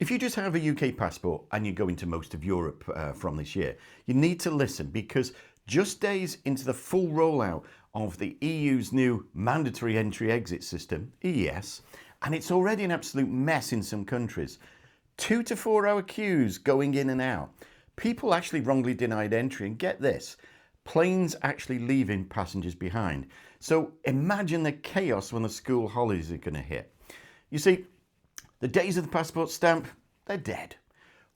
If you just have a UK passport and you're going to most of Europe from this year, you need to listen, because just days into the full rollout of the EU's new mandatory entry-exit system, EES, and it's already an absolute mess in some countries. 2 to 4 hour queues going in and out. People actually wrongly denied entry, and get this, planes actually leaving passengers behind. So imagine the chaos when the school holidays are going to hit. You see, the days of the passport stamp, they're dead.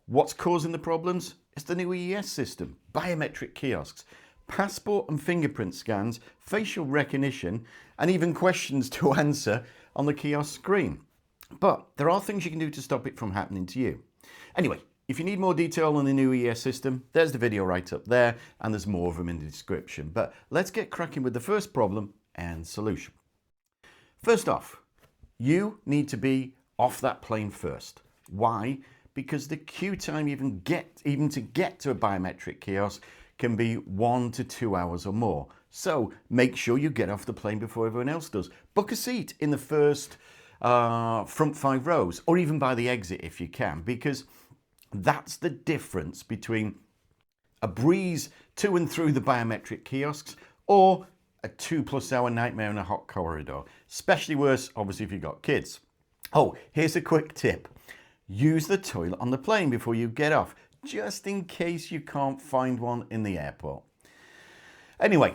What's causing the problems? It's the new EES system, biometric kiosks, passport and fingerprint scans, facial recognition, and even questions to answer on the kiosk screen. But there are things you can do to stop it from happening to you. Anyway, if you need more detail on the new EES system, there's the video right up there, and there's more of them in the description. But let's get cracking with the first problem and solution. First off, you need to be off that plane first. Why? Because the queue time even to get to a biometric kiosk can be 1 to 2 hours or more. So make sure you get off the plane before everyone else does. Book a seat in the first front 5 rows, or even by the exit if you can, because that's the difference between a breeze to and through the biometric kiosks or a 2+ hour nightmare in a hot corridor. Especially worse, obviously, if you've got kids. Oh, here's a quick tip. Use the toilet on the plane before you get off, just in case you can't find one in the airport. Anyway,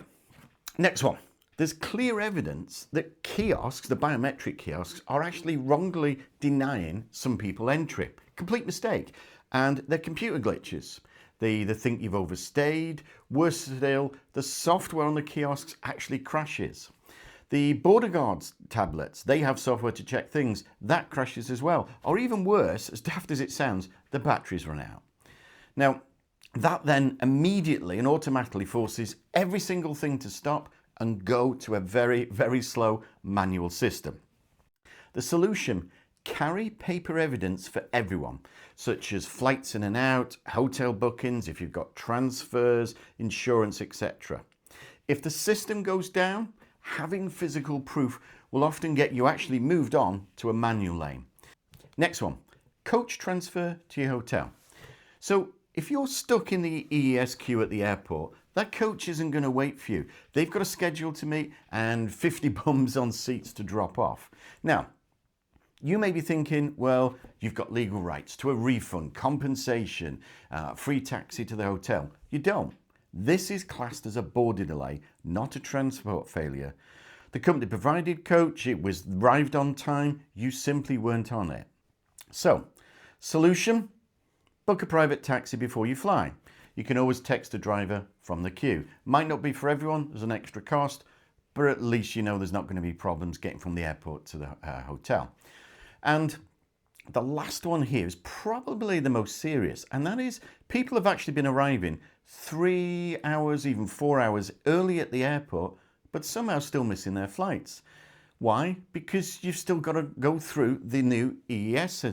next one. There's clear evidence that kiosks, the biometric kiosks, are actually wrongly denying some people entry. Complete mistake. And they're computer glitches. They either think you've overstayed. Worse still, the software on the kiosks actually crashes. The border guards tablets, they have software to check things. That crashes as well. Or even worse, as daft as it sounds, the batteries run out. Now, that then immediately and automatically forces every single thing to stop and go to a very, very slow manual system. The solution: carry paper evidence for everyone, such as flights in and out, hotel bookings, if you've got transfers, insurance, etc. If the system goes down, having physical proof will often get you actually moved on to a manual lane. Next one, coach transfer to your hotel. So if you're stuck in the EES queue at the airport, that coach isn't going to wait for you. They've got a schedule to meet and 50 bums on seats to drop off. Now, you may be thinking, well, you've got legal rights to a refund, compensation, free taxi to the hotel. You don't. This is classed as a border delay, not a transport failure. The company provided coach, it was arrived on time, you simply weren't on it. So, solution: book a private taxi before you fly. You can always text a driver from the queue. Might not be for everyone, there's an extra cost, but at least you know there's not going to be problems getting from the airport to the hotel. And the last one here is probably the most serious, and that is people have actually been arriving 3 hours, even 4 hours early at the airport, but somehow still missing their flights. Why? Because you've still got to go through the new EES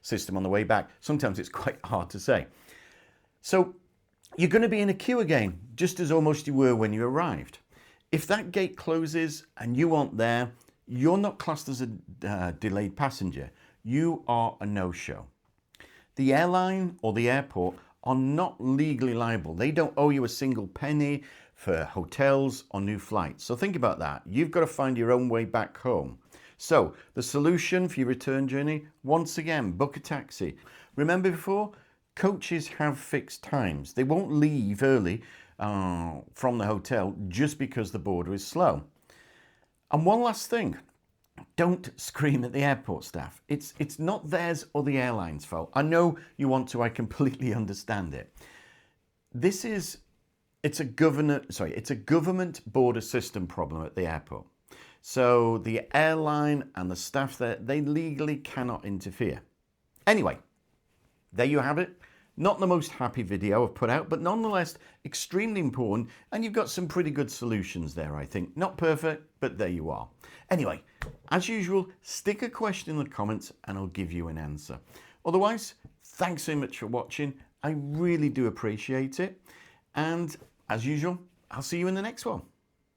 system on the way back. Sometimes it's quite hard to say. So you're going to be in a queue again, just as almost you were when you arrived. If that gate closes and you aren't there, you're not classed as a delayed passenger. You are a no-show. The airline or the airport are not legally liable. They don't owe you a single penny for hotels or new flights. So think about that. You've got to find your own way back home. So the solution for your return journey, once again, book a taxi. Remember before, coaches have fixed times. They won't leave early from the hotel just because the border is slow. And one last thing, don't scream at the airport staff. It's not theirs or the airline's fault. I know you want to, I completely understand it. It's a government border system problem at the airport. So the airline and the staff there, they legally cannot interfere. Anyway, there you have it. Not the most happy video I've put out, but nonetheless extremely important, and you've got some pretty good solutions there, I think. Not perfect, but there you are. Anyway, as usual, stick a question in the comments and I'll give you an answer. Otherwise, thanks so much for watching. I really do appreciate it. And as usual, I'll see you in the next one.